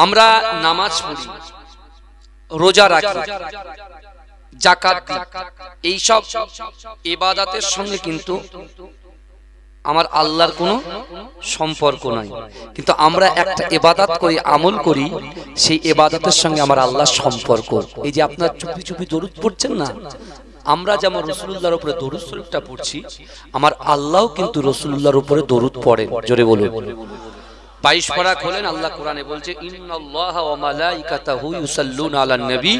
আমরা নামাজ পড়ি, রোজা রাখি, যাকাত দিই, এই সব ইবাদতের সঙ্গে কিন্তু আমার আল্লাহর কোনো সম্পর্ক নাই। কিন্তু আমরা একটা ইবাদত করি, আমল করি, সেই ইবাদতের সঙ্গে আমার আল্লাহর সম্পর্ক। এই যে আপনার চুপি চুপি দরুদ পড়ছেন না, আমরা যেমন রাসূলুল্লাহর উপরে দরুদ শরীফটা পড়ছি, আমার আল্লাহও কিন্তু রাসূলুল্লাহর উপরে দরুদ পড়েন। জোরে বলুন। 22 পারা খোলেন, আল্লাহ কোরআনে বলছে ইন্নাল্লাহা ওয়া মালাইকাতাহু ইউসাল্লুনা আলান নবী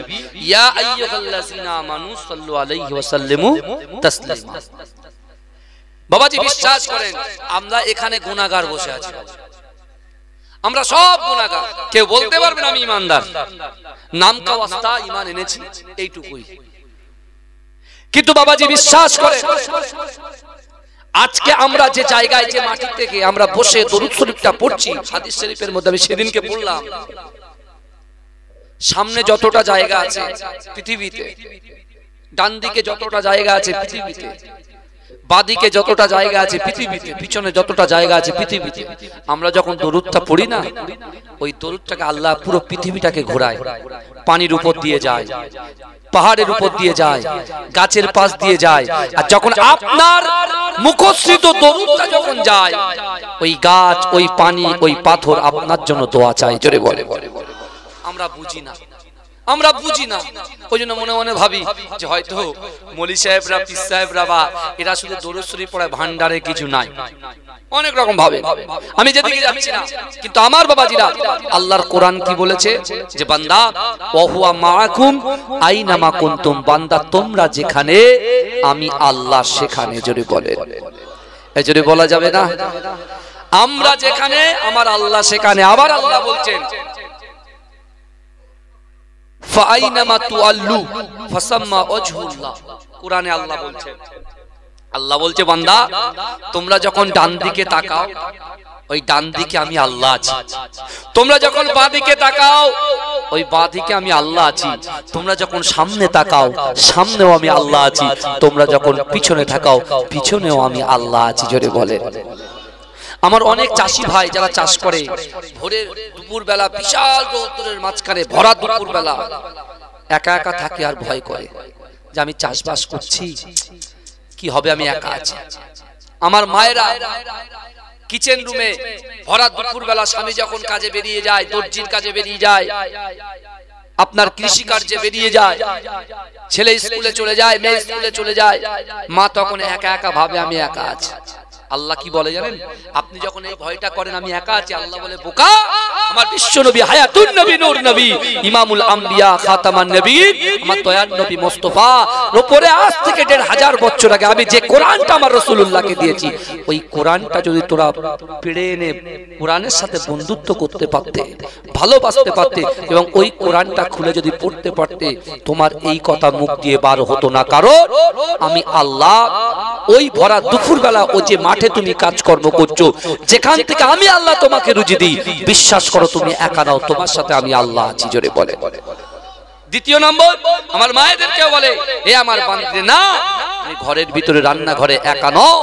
ইয়া আইয়ুহাল্লাযিনা আমানু সাল্লু আলাইহি ওয়া সাল্লিমু তাসলিমা। বাবাজি বিশ্বাস করেন, আমরা এখানে গুনাহগার বসে আছি, আমরা সব গুনাহগার। কেউ বলতে পারবে না আমি ঈমানদার, নাম কা ওয়াস্তা ঈমান এনেছি, এইটুকুই। কিন্তু বাবাজি বিশ্বাস করেন, আজকে আমরা যে জায়গায়, যে মাটি থেকে আমরা বসে দরুদ শরীফটা পড়ছি, হাদিস শরীফের মধ্যে আমি সেদিনকে পড়লাম, সামনে যতটা জায়গা আছে পৃথিবীতে, ডান দিকে যতটা জায়গা আছে পৃথিবীতে, বাদিকে যতটা জায়গা আছে পৃথিবীতে, পিছনে যতটা জায়গা আছে পৃথিবীতে, আমরা যখন দরুদটা পড়ি না, ওই দরুদটাকে আল্লাহ পুরো পৃথিবীটাকে ঘোরায়। পানির উপর দিয়ে যায়, পাহাড়ের উপর দিয়ে যায়, গাছের পাশ দিয়ে যায়। আর যখন আপনার মুখশ্রিত দরুদটা যখন যায়, ওই গাছ, ওই পানি, ওই পাথর আপনার জন্য দোয়া চায়। জোরে বলে। আমরা বুঝি না, আমরা বুঝি না, ওই জন্য মনে মনে ভাবি যে হয়তো মৌলী সাহেবরা, পীর সাহেবরা বা এরা শুধু দরুদ শরীফ পড়ায়, ভান্ডারে কিছু নাই, অনেক রকম ভাবে। আমি যেদিকে যাচ্ছি না, কিন্তু আমার বাবাজিরা, আল্লাহর কোরআন কি বলেছে যে বান্দা ওয়া হুয়া মাআকুম আইনামা কুনতুম, বান্দা তোমরা যেখানে, আমি আল্লাহ সেখানে। জোরে বলে। এই জোরে বলা যাবে না, আমরা যেখানে আমার আল্লাহ সেখানে। আবার আল্লাহ বলছেন ফাআইনামা তুআল্লু ফাসাম্মা ওয়াজহুল্লাহ, কোরআনে আল্লাহ বলছেন, আল্লাহ বলছে বান্দা তোমরা যখন ডান দিকে তাকাও, ওই ডান দিকে আমি আল্লাহ আছি। তোমরা যখন বাঁ দিকে তাকাও, ওই বাঁ দিকে আমি আল্লাহ আছি। তোমরা যখন সামনে তাকাও, সামনেও আমি আল্লাহ আছি। তোমরা যখন পিছনে তাকাও, পিছনেও আমি আল্লাহ আছি। জোরে বলেন। আমার অনেক চাষি ভাই যারা চাষ করে, ভোরের দুপুর বেলা বিশাল রৌদ্রের মাঝখানে, ভরা দুপুর বেলা একা একা থাকে আর ভয় করে যে আমি চাষবাস করছি, কি হবে, আমি একা আছি। আমার মায়েরা কিচেন রুমে ভরা দুপুর বেলা, স্বামী যখন কাজে বেরিয়ে যায়, দর্জির কাজে বেরিয়ে যায়, আপনার কৃষি কার্যে বেরিয়ে যায়, ছেলে স্কুলে চলে যায়, মেয়ে স্কুলে চলে যায়, মা তখন একা একা ভাবে আমি একা আছি। আল্লাহ কি বলে জানেন? আপনি যখন এই ভয়টা করেন আমি একা আছি, আল্লাহ বলে বোকা, আমার বিশ্ব নবী, হায়াতুন নবী, নূর নবী, ইমামুল আম্বিয়া, খাতামান নবীন, আমার দয়ার নবী মুস্তাফা উপরে আজ থেকে 1500 বছর আগে আমি যে কোরআনটা আমার রাসূলুল্লাহকে দিয়েছি, ওই কোরআনটা যদি তোরা পেড়ে এনে কোরআনের সাথে বন্ধুত্ব করতে পারতে, ভালোবাসতে পারতে, এবং ওই কোরআনটা খুলে যদি পড়তে পারতে, তোমার এই কথা মুখ দিয়ে বার হতো না। কারণ আমি আল্লাহ ওই ভরা দুপুর বেলা ও যে মাঠে তুমি কাজকর্ম করছো, যেখান থেকে আমি আল্লাহ তোমাকে রুজি দিই, বিশ্বাস করো তুমি একা নাও, তোমার সাথে আমি আল্লাহ আছি। জোরে বলে। দ্বিতীয় নম্বর, আমার মায়েদেরকে বলে, এ আমার বান্দে না, তুমি ঘরের ভিতরে রান্নাঘরে একা নও,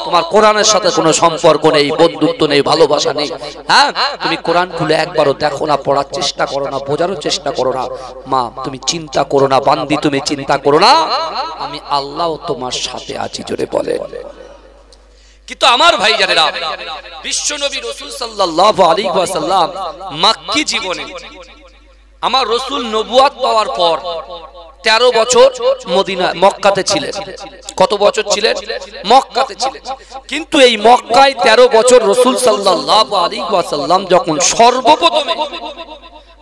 তোমার কোরআনের সাথে কোনো সম্পর্ক নেই, বন্ধুত্ব নেই, ভালোবাসা নেই। হ্যাঁ, তুমি কোরআন খুলে একবারও দেখো না, পড়ার চেষ্টা করো না, বোঝার চেষ্টা করো না। মা তুমি চিন্তা করো না, বান্দি তুমি চিন্তা করো না, আমি আল্লাহ তোমার সাথে আছি। জোরে বলে। কিন্তু আমার ভাই জানেরা, বিশ্ব নবী রাসূল সাল্লাল্লাহু আলাইহি ওয়াসাল্লাম মক্কি জীবনে, আমার রাসূল নবুয়ত পাওয়ার পর 13 বছর মদিনা মক্কাতে ছিলেন। কত বছর ছিলেন? মক্কাতে ছিলেন। কিন্তু এই মক্কায় 13 বছর রাসূল সাল্লাল্লাহু আলাইহি ওয়াসাল্লাম যখন সর্বপ্রথমে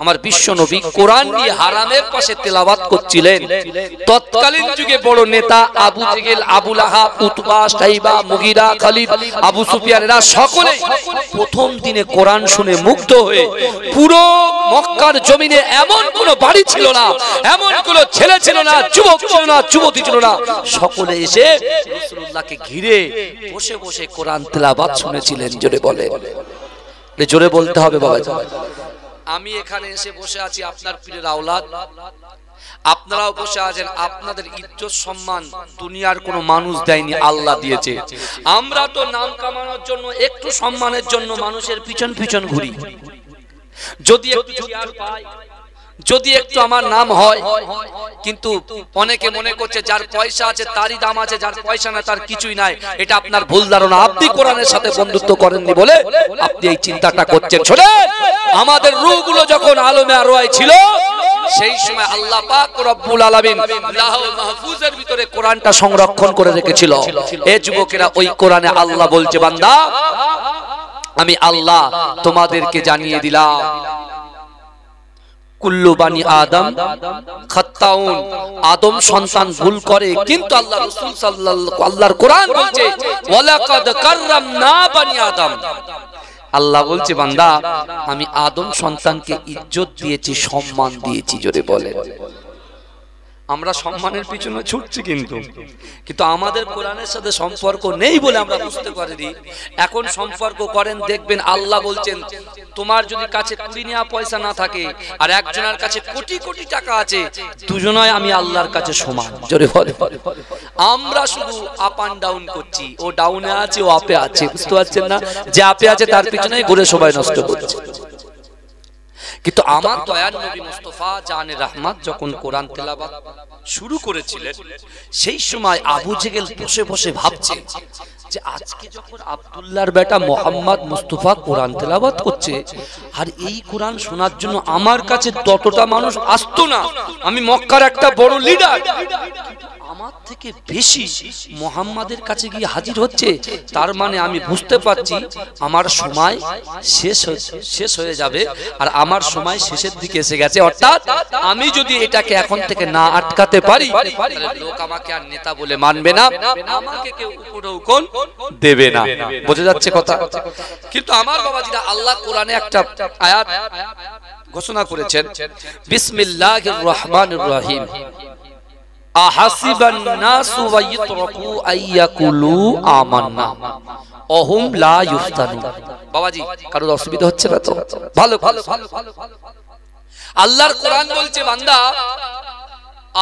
আমার বিশ্ব নবী কোরআন নিয়ে হারামের পাশে তেলাওয়াত করছিলেন, তৎকালীন যুগে বড় নেতা আবু জেহেল, আবু লাহাব, উতবা, শাইবা, মুগিরা, খালিদ, আবু সুফিয়ান, এরা সকলে প্রথম দিনে কোরআন শুনে মুগ্ধ হয়ে, পুরো মক্কার জমিনে এমন কোন বাড়ি ছিল না, এমন কোন ছেলে ছিল না, যুবক ছিল না, যুবতী ছিল না, সকলে এসে রাসূলুল্লাহকে ঘিরে বসে বসে কোরআন তেলাওয়াত শুনেছিলেন। জোরে বলে। জোরে বলতে হবে বাবা। আমি এখানে এসে বসে আছি, আপনার পীরের আওলাদ, আপনারাও বসে আছেন, আপনাদের ইজ্জত সম্মান দুনিয়ার কোনো মানুষ দেয়নি, আল্লাহ দিয়েছে। আমরা তো নাম কামানোর জন্য, একটু সম্মানের জন্য মানুষের পিছন পিছন ঘুরি। যদি একটু চেয়ার পাই, যদি একটু আমার নাম হয়, কিন্তু অনেকে মনে করছে যার পয়সা আছে তারই দাম আছে, যার পয়সা না তার কিছুই নাই। এটা আপনার ভুল ধারণা। আপনি কোরআনের সাথে বন্ধুত্ব করেননি বলে আপনি এই চিন্তাটা করছেন। শোনেন, আমাদের রূহগুলো যখন আলমে আরওয়ায় ছিল, সেই সময় আল্লাহ পাক রব্বুল আলামিন লাউহ মাহফুজের ভিতরে কোরআনটা সংরক্ষণ করে রেখেছিল। এই যুবকেরা, ওই কোরআনে আল্লাহ বলছে, বান্দা আমি আল্লাহ তোমাদেরকে জানিয়ে দিলাম, কুল্লু বানি আদম খাত্তাউন, আদম সন্তান ভুল করে, কিন্তু আল্লাহ রাসূল সাল্লাল্লাহু আল্লাহর কোরআন বলছে ওয়ালাকাদ কাররামনা বানি আদম। আল্লাহ বলছে, বান্দা আমি আদম সন্তানকে ইজ্জত দিয়েছি, সম্মান দিয়েছি। জোরে বলেন। আমরা সম্মানের পিছনে ছুটছি, কিন্তু আমাদের কোরআনের সাথে সম্পর্ক নেই বলে আমরা বুঝতে পারিনি। এখন সম্পর্ক করেন, দেখবেন আল্লাহ বলছেন, তোমার যদি কাছে কুড়ি নেওয়া পয়সা না থাকে আর একজনের কাছে কোটি কোটি টাকা আছে, দুজনই আমি আল্লাহর কাছে সমান। জোরে বলে। আমরা শুধু আপ অ্যান্ড ডাউন করছি, ও ডাউনে আছে, ও আপে আছে। বুঝতে পারছেন না? যে আপে আছে তার পিছনে ঘুরে সবাই নষ্ট করছে। কিন্তু আমার দয়ার নবী মুস্তাফা জানে রহমত যখন কোরআন তেলাওয়াত শুরু করেছিলেন, সেই সময় আবু জেহেল বসে বসে ভাবছে যে আজকে যখন আব্দুল্লাহর বেটা মোহাম্মদ মুস্তাফা কোরআন তেলাওয়াত করছে, আর এই কোরআন শোনার জন্য আমার কাছে ততটা মানুষ আসতো না। আমি মক্কার একটা বড় লিডার, আমার থেকে বেশি মুহাম্মাদের কাছে গিয়ে হাজির হচ্ছে। তার মানে আমি বুঝতে পারছি আমার সময় শেষ হয়ে যাবে, আর আমার সময় শেষের দিকে এসে গেছে। অর্থাৎ আমি যদি এটাকে এখন থেকে না আটকাতে পারি, তাহলে লোক আমাকে আর নেতা বলে মানবে না, আমাকে কেউ উপঢৌকন দেবে না। বোঝা যাচ্ছে কথা? কিন্তু আমার বাবাজিরা, আল্লাহ কোরআনে একটা আয়াত ঘোষণা করেছেন, বিসমিল্লাহির রহমানির রহিম, আহাসিবান নাসু ওয়াইতরাকু আইয়াকুলু আমান্না ওহুম লা ইফতানুন। বাবাজি, কারোর অসুবিধা হচ্ছে না তো? ভালো ভালো। আল্লাহর কোরআন বলছে, বান্দা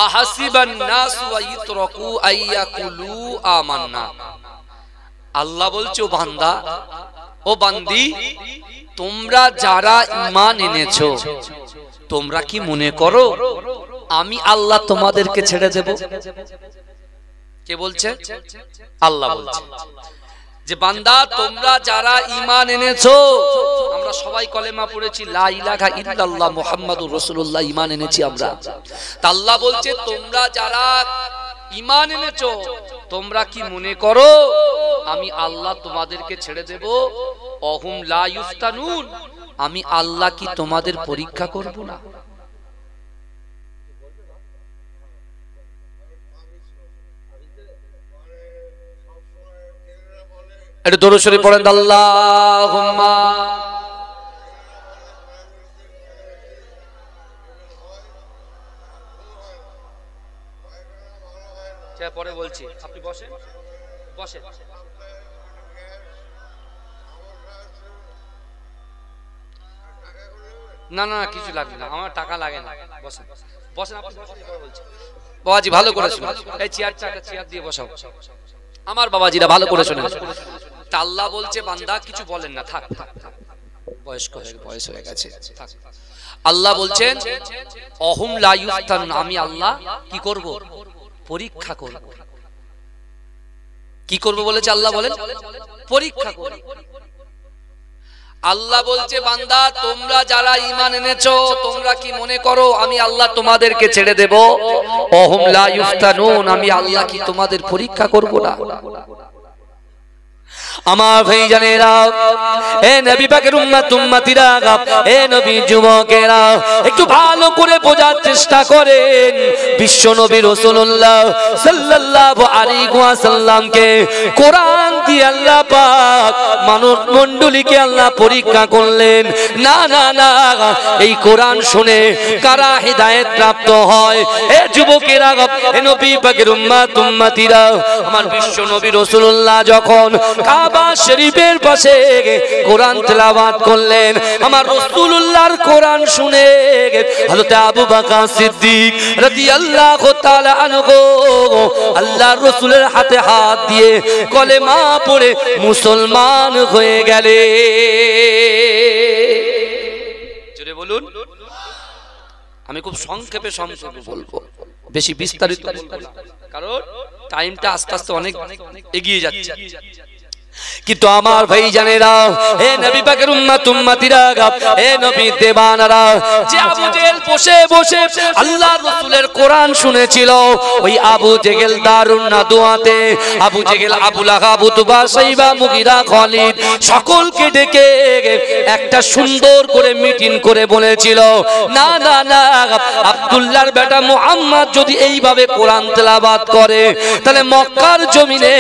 আহাসিবান নাসু ওয়াইতরাকু আইয়াকুলু আমান্না। আল্লাহ বলছে, ও বান্দা, ও বান্দি, তোমরা যারা ঈমান এনেছো, তোমরা কি মনে করো আমি আল্লাহ তোমাদেরকে ছেড়ে দেব? কে বলছে? আল্লাহ বলছে যে বান্দা তোমরা যারা ঈমান এনেছো, আমরা সবাই কলেমা পড়েছি, লা ইলাহা ইল্লাল্লাহ মুহাম্মাদুর রাসূলুল্লাহ, ঈমান এনেছি আমরা। তা আল্লাহ বলছে, তোমরা যারা ঈমান এনেছো, তোমরা কি মনে করো আমি আল্লাহ তোমাদেরকে ছেড়ে দেব? অহুম লা ইফতানুন, আমি আল্লাহ কি তোমাদের পরীক্ষা করব না? একটু দরুদ শরীফ পড়েন, আল্লাহুম্মা। পরে বলছি, আপনি বসেন বসেন। না না, কিছু লাগবে না, আমার টাকা লাগে না। বসেন বসেন, আপনি বলছেন। বাবাজি ভালো করে শুনুন, এই চেয়ার দিয়ে বসাও। আমার বাবাজিরা ভালো করে শুনেন। তা আল্লাহ বলছে, বান্দা কিছু বলেন না, থাক, বয়স হয়ে গেছে, থাক। আল্লাহ বলছেন, অহুম লা ইফতানুন, আমি আল্লাহ কি করব? পরীক্ষা করব। কি করব বলেছে আল্লাহ? বলেন, পরীক্ষা করব। আল্লাহ বলছে, বান্দা তোমরা যারা ঈমান এনেছো, তোমরা কি মনে করো আমি আল্লাহ তোমাদেরকে ছেড়ে দেব? অহুম লা ইফতানুন, আমি আল্লাহ কি তোমাদের পরীক্ষা করব না? আমার ভাইজানেরা, এ নবী পাকের উম্মত উম্মতিরা, এ নবী যুবকেরা, একটু ভালো করে বোঝার চেষ্টা করেন। বিশ্ব নবী রাসূলুল্লাহ সাল্লাল্লাহু আলাইহি ওয়াসাল্লামকে কোরআন দিয়ে আল্লাহ পাক মানব মণ্ডলীকে আল্লাহ পরীক্ষা করলেন। না না না, এই কোরআন শুনে কারা হিদায়াত প্রাপ্ত হয়? এ যুবকেরা, এ নবী পাকের উম্মত উম্মতিরা, আমার বিশ্ব নবী রাসূলুল্লাহ যখন কাবা শরীফের পাশে কোরআন তেলাওয়াত করলেন, আমার রাসূলুল্লাহর কোরআন শুনে হযরত আবু বকর সিদ্দিক রাদিয়াল্লাহু তাআলা আনহু আল্লাহর রাসূলের হাতে হাত দিয়ে কলেমা পড়ে মুসলমান হয়ে গেলেন। বলুন? আমি খুব সংক্ষেপে বলবো, বেশি বিস্তারিত বলবো না, কারণ টাইমটা আস্তে আস্তে অনেক এগিয়ে যাচ্ছে। কিন্তু আমার ভাই জানেরা, হে নবী পাকের উম্মত উম্মতিরা, হে নবী দেবানারা, যে আবু জেহেল বসে বসে আল্লাহর রাসূলের কোরআন শুনেছিল, ওই আবু জেহেল দারুন নাদুয়াতে আবু জেহেল, আবু লাহাব, উতবা, সাইবা, মুগিরা, খালিদ সকলকে ডেকে একটা সুন্দর করে মিটিং করে বলেছিল, না না না, আব্দুল্লাহর বেটা মুহাম্মদ যদি এইভাবে কোরআন তেলাওয়াত করে, তাহলে মক্কার জমিনে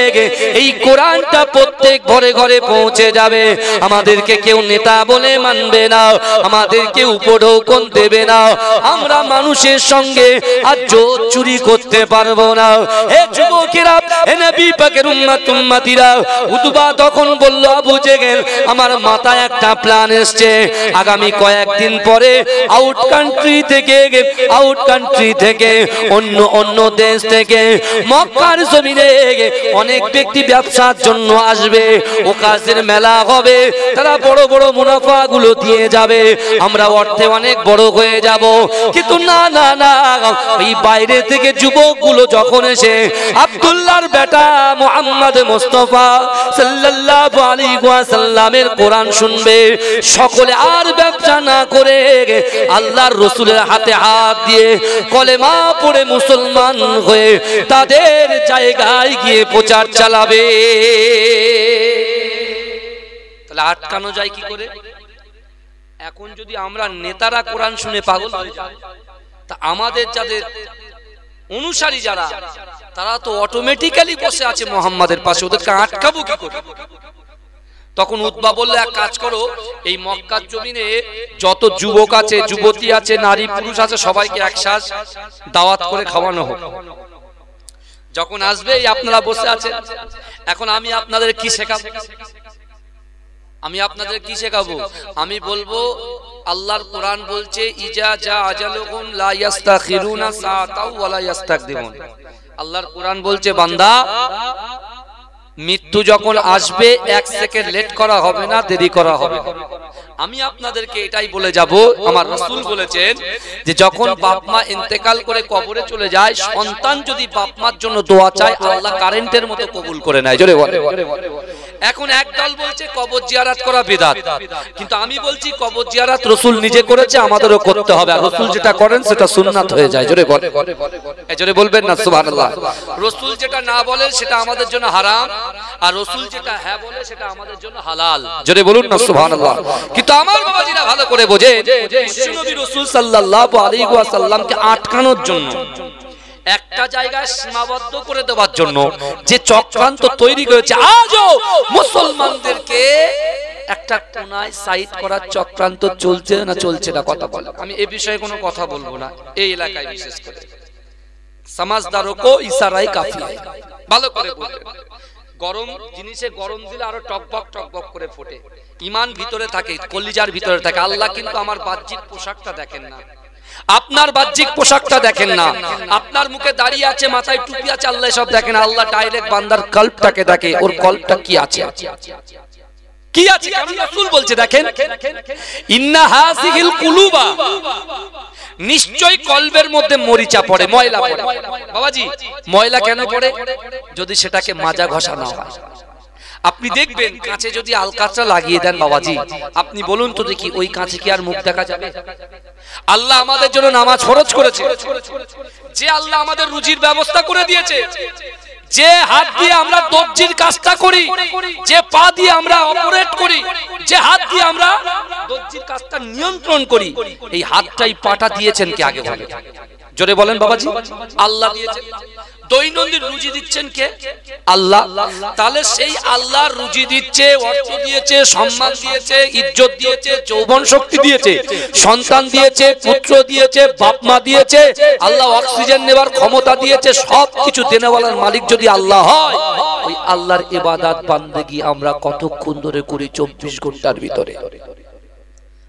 এই কোরআনটা প্রত্যেক ঘরে ঘরে পৌঁছে যাবে। আমাদেরকে কেউ নেতা বলে মানবে না, আমাদেরকে উপঢৌকন দেবে না, আমরা মানুষের সঙ্গে আর জোর চুরি করতে পারবো না। হে যুবকেরা, হে নবী পাকের উম্মত উম্মতিরা, উতবা তখন বলল, আবু জেহেল, আমার মাথায় একটা প্ল্যান এসছে। আগামী কয়েকদিন পরে আউট কান্ট্রি থেকে অন্য অন্য দেশ থেকে মক্কার জমিনে অনেক ব্যক্তি ব্যবসার জন্য আসবে, ওকাজের মেলা হবে, তারা বড় বড় মুনাফা গুলো দিয়ে যাবে, আমরা অর্থে অনেক বড় হয়ে যাব। কিন্তু না না না, ওই বাইরে থেকে যুবকগুলো যখন এসে আব্দুল্লাহর বেটা মুহাম্মদ মুস্তাফা সাল্লাল্লাহু আলাইহি ওয়াসাল্লামের কোরআন শুনবে, সকলে আর ব্যবসা না করে আল্লাহর রাসূলের হাতে হাত দিয়ে কলেমা পড়ে মুসলমান হয়ে তাদের জায়গায় গিয়ে প্রচার চালাবে। তাহলে আটকানো যায় কি করে? এখন যদি আমরা নেতারা কোরআন শুনে পাগল হয়ে যাই, তা আমাদের যাদের অনুসারী যারা, তারা তো অটোমেটিক্যালি বসে আছে মুহাম্মাদের পাশে, ওদেরকে আটকাবো কি করে? তখন উতবা বললে, এক কাজ করো, এই মক্কার জমিনে যত যুবক আছে, যুবতী আছে, নারী পুরুষ আছে, সবাইকে একসাথে দাওয়াত করে খাওয়ানো হোক। যখন আসবে আপনারা বসে আছেন, এখন আমি আপনাদের কি শেখাবো? আমি বলবো, আল্লাহর কোরআন বলছে, ইজা যা আজালুহুম লা ইস্তাখিরুনা সাআতাও ওয়া লা ইস্তাকদিমুন। আল্লাহর কোরআন বলছে, বান্দা, মৃত্যু যখন আসবে 1 সেকেন্ড লেট করা হবে না, দেরি করা হবে না। আমি আপনাদেরকে এটাই বলে যাব, আমার রাসূল বলেছেন যে যখন বাপ মা ইন্তেকাল করে কবরে চলে যায়, সন্তান যদি বাপ মার জন্য দোয়া চায়, আল্লাহ কারেন্টের মতো কবুল করে নেয়। জোরে বলে। এখন একদল বলছে কবর জিয়ারত করা বিদআত, কিন্তু আমি বলছি কবর জিয়ারত রাসূল নিজে করেছে, আমাদেরও করতে হবে। আর রাসূল যেটা করেন সেটা সুন্নাত হয়ে যায়। জোরে বলে। জোরে বলবেন না সুবহানাল্লাহ। রাসূল যেটা না বলেন সেটা আমাদের জন্য হারাম, আর রাসূল যেটা হ্যাঁ বলে সেটা আমাদের জন্য হালাল। জোরে বলুন না সুবহানাল্লাহ। কিন্তু আমার বাবাজিরা ভালো করে বোঝে, বিশ্বনবী রাসূল সাল্লাল্লাহু আলাইহি ওয়াসাল্লামকে আটকানোর জন্য, একটা জায়গায় সীমাবদ্ধ করে দেওয়ার জন্য যে চক্রান্ত তৈরি করেছে, আজও মুসলমানদেরকে একটা কোনায় সাইড করার চক্রান্ত চলছে না চলছে না, কথা বলে। আমি এই বিষয়ে কোনো কথা বলবো না, এই এলাকায় বিশেষ করে সমাজদারও কো ইশারায় কাফি। ভালো করে বলবেন, গরম জিনিসে গরম দিলে আরো টকবক টকবক করে ফোটে। ঈমান ভিতরে থাকে, কলিজার ভিতরে থাকে। আল্লাহ কিন্তু আমার বাহ্যিক পোশাকটা দেখেন না, আপনার বাহ্যিক পোশাকটা দেখেন না। আপনার মুখে দাঁড়িয়ে আছে, মাথায় টুপি আছে, আল্লাহ সব দেখেন। আল্লাহ ডাইরেক্ট বান্দার কলবটাকে দেখে, ওর কলবটা কি আছে, কি আছে। কারণ রাসূল বলছে, দেখেন, ইন্না হাযিহিল কুলুবা, নিশ্চয় কলবের মধ্যে মরিচা পড়ে, ময়লা পড়ে। বাবাজি, ময়লা কেন পড়ে? যদি সেটাকে মাজা ঘষা না হয়। আপনি দেখবেন কাঁচে যদি আলকাতরা লাগিয়ে দেন, বাবাজি আপনি বলুন তো দেখি, ওই কাঁচে কি আর মুখ দেখা যাবে? আল্লাহ আমাদের জন্য নামাজ ফরজ করেছে, যে আল্লাহ আমাদের রুজির ব্যবস্থা করে দিয়েছে, যে হাত দিয়ে আমরা দর্জির কাজটা করি, যে পা দিয়ে আমরা অপারেট করি, যে হাত দিয়ে আমরা দর্জির কাজটা নিয়ন্ত্রণ করি, এই হাতটাই পাটা দিয়েছেন কে? আগে বলেন, জোরে বলেন বাবাজি। আল্লাহ দিয়েছেন। দৈনন্দিন রুজি দিচ্ছেন কে? আল্লাহ। তাহলে সেই আল্লাহ রুজি দিচ্ছে, অর্থ দিয়েছে, সম্মান দিয়েছে, ইজ্জত দিয়েছে, যৌবন শক্তি দিয়েছে, সন্তান দিয়েছে, পুত্র দিয়েছে, বাপ মা দিয়েছে, আল্লাহ অক্সিজেন নেবার ক্ষমতা দিয়েছে। সবকিছু দেনেওয়ালার মালিক যদি আল্লাহ হয়, ওই আল্লাহর ইবাদত বান্দেগি আমরা কতক্ষণ ধরে করি? 24 ঘন্টার ভিতরে।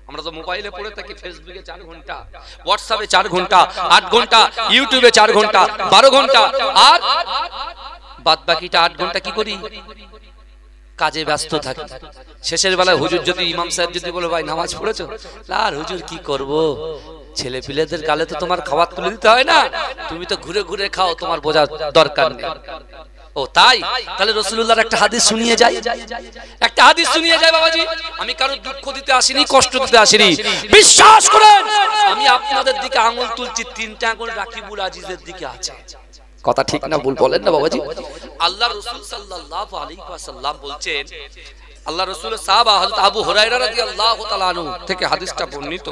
আমরা তো মোবাইলে পড়ে থাকি, ফেসবুকে 4 ঘন্টা, হোয়াটসঅ্যাপে 4 ঘন্টা, 8 ঘন্টা, ইউটিউবে 4 ঘন্টা, 12 ঘন্টা, আর বাদ বাকিটা 8 ঘন্টা কি করি? কাজে ব্যস্ত থাকি। শেষের বেলায় হুজুর যদি ইমাম সাহেব যদি বলে ভাই নামাজ পড়েছো, আর হুজুর কি করব, ছেলে পিলেদের গালে তো তোমার খাবার তুলে দিতে হয় না, তুমি তো ঘুরে ঘুরে খাও, তোমার বোঝার দরকার নেই। ও তাই, তাহলে রাসূলুল্লাহর একটা হাদিস শুনিয়ে যাই, একটা হাদিস শুনিয়ে যাই বাবাজি। আমি কারো দুঃখ দিতে আসিনি, কষ্ট দিতে আসিনি, বিশ্বাস করেন আমি আপনাদের দিকে আঙুল তুলছি, তিনটা আঙুল রাকিবুল আজিজের দিকে আছে। কথা ঠিক না ভুল বলেন না বাবাজি? আল্লাহ রাসূল সাল্লাল্লাহু আলাইহি ওয়াসাল্লাম বলছেন, আল্লাহ রাসূলের সাহাবা হযরত আবু হুরায়রা রাদিয়াল্লাহু তাআলা আনহু থেকে হাদিসটা বর্ণিত।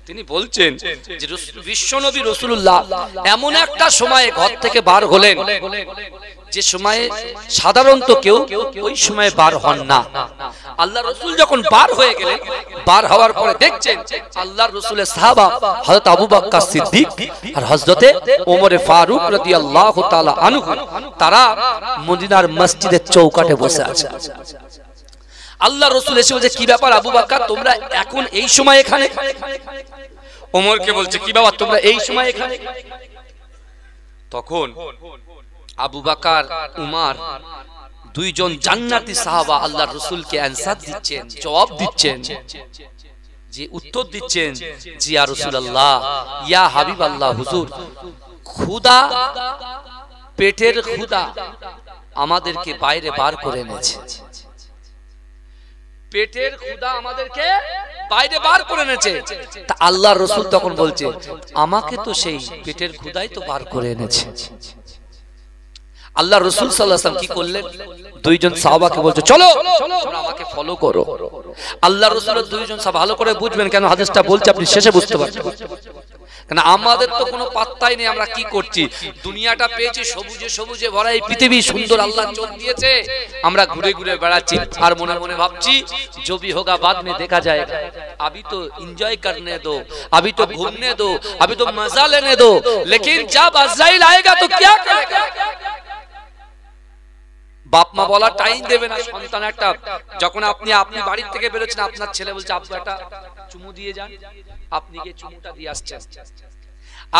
তিনি বলছেন যে বিশ্বনবী রাসূলুল্লাহ এমন একটা সময়ে ঘর থেকে বার হলেন যে সময়ে সাধারণত কেউ ওই সময়ে বার হন না। আল্লাহ রাসূল যখন বার হয়ে গেলেন, বার হওয়ার পরে দেখছেন আল্লাহর রাসূলের সাহাবা হযরত আবু বকর সিদ্দিক আর হযরতে ওমর ফারুক রাদিয়াল্লাহু তাআলা আনহু তারা মদিনার মসজিদের চৌকাঠে বসে আছে। আল্লাহ রাসূল এসে বলছে কি ব্যাপার আবু বকর, তোমরা এখন এই সময় এখানে? ওমরকে বলছে কি বাবা তোমরা এই সময় এখানে? তখন আবু বকর উমর দুইজন জান্নাতি সাহাবা আল্লাহর রাসূলকে আনসার দিচ্ছেন, জবাব দিচ্ছেন, যে উত্তর দিচ্ছেন, জি ইয়া রাসূলুল্লাহ, ইয়া হাবিবাল্লাহ, হুজুর ক্ষুধা, পেটের ক্ষুধা আমাদেরকে বাইরে বার করে এনেছে, পেটের ক্ষুধা আমাদেরকে বাইরে বার করে এনেছে। তা আল্লাহর রাসূল তখন বলছে আমাকে তো সেই পেটের ক্ষুধাই তো বার করে এনেছে। আল্লাহ রাসূল সাল্লাল্লাহু আলাইহি ওয়াসাল্লাম কি করলেন? দুইজন সাহাবাকে বলছে চলো তোমরা আমাকে ফলো করো। আল্লাহ রাসূলের দুইজন সাহাবা, ভালো করে বুঝবেন কেন হাদিসটা বলছি, আপনি শেষে বুঝতে পারবেন। কারণ আমাদের তো কোনো পাত্তাই নেই, আমরা কি করছি, দুনিয়াটা পেয়েছি সবুজে সবুজে ভরা, এই পৃথিবী সুন্দর আল্লাহ চোখ দিয়েছে, আমরা ঘুরে ঘুরে বেড়াচ্ছি আর মনে মনে ভাবছি जो भी होगा बाद में देखा जाएगा, अभी तो एंजॉय करने दो, अभी तो घूमने दो, अभी तो मजा लेने दो, लेकिन जब अज़राइल आएगा तो क्या करेगा? বাপ মা বলা টাইম দেবে না সন্তান একটা, যখন আপনি বাড়ি থেকে বেরোচ্ছেন আপনার ছেলে বলছে আব্বু একটা চুমু দিয়ে যান, আপনি গিয়ে চুমুটা দিয়ে আসছেন।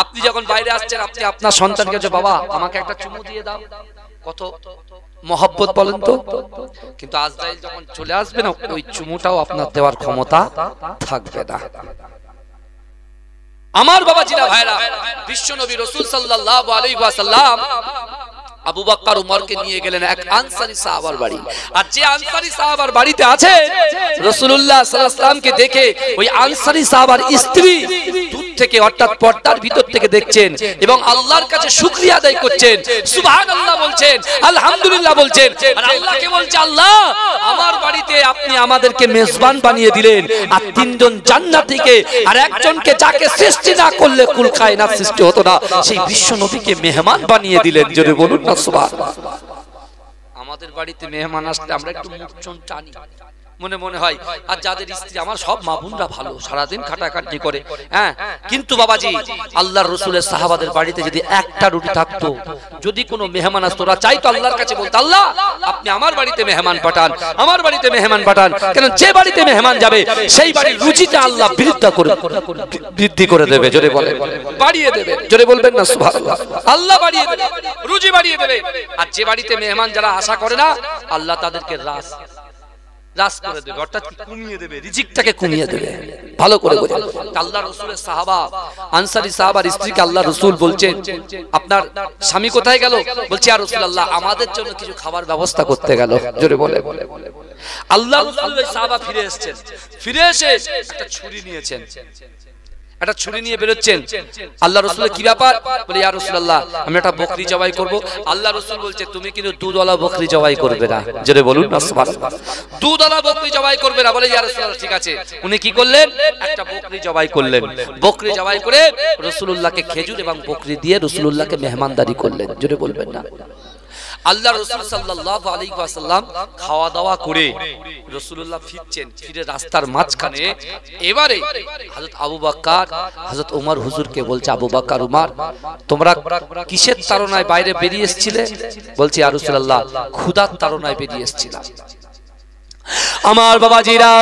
আপনি যখন বাইরে আসছেন আপনি আপনার সন্তানকে বলছেন বাবা আমাকে একটা চুমু দিয়ে দাও, কত মহব্বত বলেন তো। কিন্তু আজরাইল যখন চলে আসবে না, ওই চুমুটাও আপনার দেওয়ার ক্ষমতা থাকবে না। আমার বাবাজিরা ভাইরা, বিশ্বনবী রাসূল সাল্লাল্লাহু আলাইহি ওয়াসাল্লাম আবু বকর উমরকে নিয়ে গেলেন এক আনসারী সাহাবার বাড়ি। আর যে আনসারী সাহাবার বাড়িতে আছে রাসূলুল্লাহ সাল্লাল্লাহু আলাইহি ওয়াসাল্লামকে দেখে ওই আনসারী সাহাবার স্ত্রী দূর থেকে অর্থাৎ পর্দার ভিতর থেকে দেখছেন এবং আল্লাহর কাছে শুকরিয়া আদায় করছেন, সুবহানাল্লাহ বলছেন, আলহামদুলিল্লাহ বলছেন। আর আল্লাহকে বলছে আল্লাহ আমার বাড়িতে আপনি আমাদেরকে মেজবান বানিয়ে দিলেন, আর তিনজন জান্নাতীকে আর একজনকে যাকে সৃষ্টি না করলে কুল কায়নাত সৃষ্টি হতো না, সেই বিশ্ব নবীকে মেহমান বানিয়ে দিলেন। জোরে বলুন না সুবহানাল্লাহ। আমাদের বাড়িতে মেহমান আসলে আমরা একটু মুখচন টানি, মনে মনে হয় আর যাদের স্ত্রী আমার সব মা বোনরা ভালো, সারাদিন খাটাখাটনি করে, হ্যাঁ, কিন্তু বাবাজি আল্লাহর রাসূলের সাহাবাদের বাড়িতে যদি একটা রুটি থাকতো, যদি কোনো মেহমান আসতো, ওরা চাইতো আল্লাহর কাছে বলতো আল্লাহ আপনি আমার বাড়িতে মেহমান পাঠান, আমার বাড়িতে মেহমান পাঠান। কেন যে বাড়িতে মেহমান যাবে সেই বাড়ির রুচিটা আল্লাহ বৃদ্ধি করে দেবে। জোরে বলেন, বাড়িয়ে দেবে। জোরে বলবেন না সুবহানাল্লাহ। আল্লাহ বাড়িয়ে দেবে, রুচি বাড়িয়ে দেবে। আর যে বাড়িতে মেহমান যারা আশা করে না, আল্লাহ তাদেরকে রাস করে দেবে, অর্থাৎ কমিয়ে দেবে, রিজিকটাকে কমিয়ে দেবে। ভালো করে বুঝুন। আল্লাহ রাসূলের সাহাবা আনসারী সাহাবার স্ত্রীকে আল্লাহ রাসূল বলছেন আপনার স্বামী কোথায় গেল? বলছে ইয়া রাসূলুল্লাহ আমাদের জন্য কিছু খাবার ব্যবস্থা করতে গেল। জোরে বলে আল্লাহ রাসূল ওই সাহাবা ফিরে এসেছেন, ফিরে এসে একটা ছুরি নিয়েছেন, একটা ছুরি নিয়ে বেরোচ্ছেন। আল্লাহ রাসূলের কি ব্যাপার? বলে ইয়া রাসূলুল্লাহ আমি একটা বকরি জবাই করব। আল্লাহ রাসূল বলছে তুমি কিন্তু দুধওয়ালা বকরি জবাই করবে না। জোরে বলুন না সুবহানাল্লাহ। দুধওয়ালা বকরি জবাই করবে না। বলে ইয়া রাসূলুল্লাহ ঠিক আছে। উনি কি করলেন? একটা বকরি জবাই করলেন। বকরি জবাই করে রাসূলুল্লাহকে খেজুর এবং বকরি দিয়ে রাসূলুল্লাহকে মেহমানদারি করলেন। জোরে বলবেন না। আল্লাহ রাসূল সাল্লাল্লাহু আলাইহি ওয়াসাল্লাম খাওয়া দাওয়া করে রাসূলুল্লাহ ফিরছেন, ফিরে রাস্তার মাঝখানে এবারে হযরত আবু বকর হযরত ওমর হুজুরকে বলছে আবু বকর উমর তোমরা কিসের তাড়নায় বাইরে বেরিয়ে এসেছিলে? বলছে ইয়া রাসূলুল্লাহ ক্ষুধার তাড়নায় বেরিয়ে এসেছিলাম। আমার বাবাজিরা,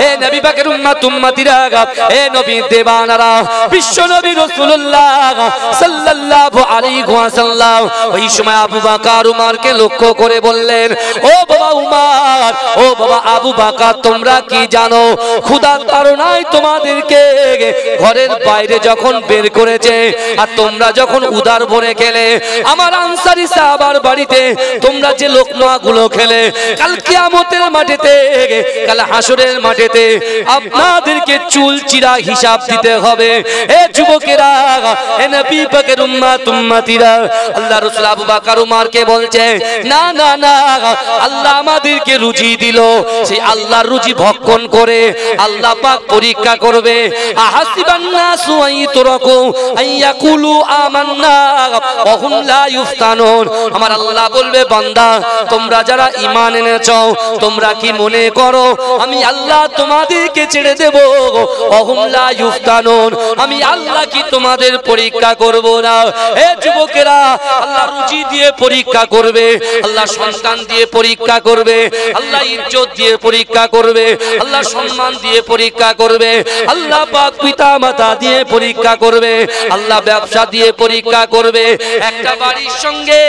এ নবী পাকের উম্মত উম্মতিরা, এ নবী দেবানারা, বিশ্ব নবী রাসূলুল্লাহ সাল্লাল্লাহু আলাইহি ওয়াসাল্লাম ওই সময় আবু বকর উমরকে লক্ষ্য করে বললেন, ও বাবা উমর, ও বাবা আবু বকর, তোমরা কি জানো খোদার তাড়নায় তোমাদেরকে ঘরের বাইরে যখন বের করেছে আর তোমরা যখন উদার ভরে খেলে আমার আনসারী সাহাবার বাড়িতে তোমরা যে লোকমাগুলো খেলে, কাল কিয়ামতের মাঠেতে, কাল হাসরের মাঠেতে আপনাদেরকে চুল চিরা হিসাব দিতে হবে। এ যুবকেরা, এ নবী পাকের উম্মত উম্মতিরা, আল্লাহ রাসূল আবু বকর উমরকে বলছে, না না না, আল্লাহ আমাদেরকে রুজি দিল, সেই আল্লাহর রুজি ভক্ষণ করে আল্লাহ পাক পরীক্ষা করবে। আহাসিবান নাসু আইতরাকু আইয়াকুলু আমান্না ওয়া হুম লা ইফতানুন। আমার আল্লাহ বলবে, বান্দা তোমরা যারা ঈমান এনেছো তোমরা কি মনে করো আমি আল্লাহ তোমাদেরকে ছেড়ে দেব? ওয়া হুম লা ইফতানুন, আমি আল্লাহ কি তোমাদের পরীক্ষা করব না? এ যুবকেরা, আল্লাহ রুজি দিয়ে পরীক্ষা করবে, আল্লাহ সন্তান দিয়ে পরীক্ষা করবে, আল্লাহ ইজ্জত দিয়ে পরীক্ষা করবে, আল্লাহ সম্মান দিয়ে পরীক্ষা করবে, আল্লাহ পাক পিতা মাতা দিয়ে পরীক্ষা করবে, আল্লাহ ব্যবসা দিয়ে পরীক্ষা করবে, একটা বাড়ির সঙ্গে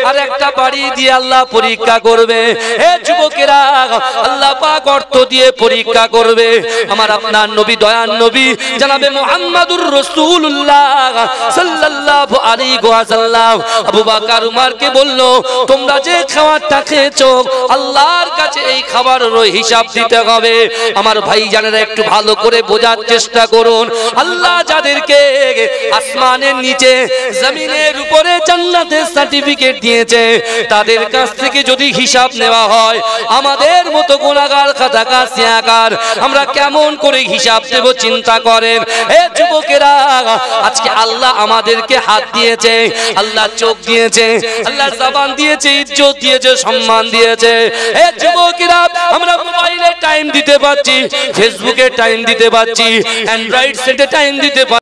আর একটা বাড়ি দিয়ে আল্লাহ পরীক্ষা করবে। এ যুবকেরা, আল্লাহ পাক অর্থ দিয়ে পরীক্ষা করবে। আমার আপনার নবী, দয়ার নবী জনাবে মুহাম্মদুর রাসূলুল্লাহ সাল্লাল্লাহু আলাইহি ওয়াসাল্লাম আবু বকর উমরকে বলল, তোমরা যে খাবারটা খেয়েছো আল্লাহর কাছে এই খাবারের হিসাব দিতে হবে। আমার ভাইজানেরা একটু ভালো করে বোঝার চেষ্টা করুন, আল্লাহ যাদেরকে আসমানের নিচে জমিনের উপরে জান্নাতের সার্টিফিকেট দিয়েছে তাদের কাছ থেকে যদি হিসাব নেওয়া হয়, আমাদের মতো গুনাহগার খাতাকার সিয়াকার আমরা কেমন করে হিসাব দেব চিন্তা করেন। এ যুবকেরা, আজকে আল্লাহ আমাদেরকে হাত দিয়েছে, আল্লাহ চোখ দিয়েছে, আল্লাহ জবান দিয়েছে, ইজ্জত দিয়েছে, সম্মান দিয়েছে। এ যুবকেরা, আমরা মোবাইলে টাইম দিতে পারছি, ফেসবুকে টাইম দিতে পারছি, অ্যান্ড্রয়েড সেটে টাইম দিতে পারছি।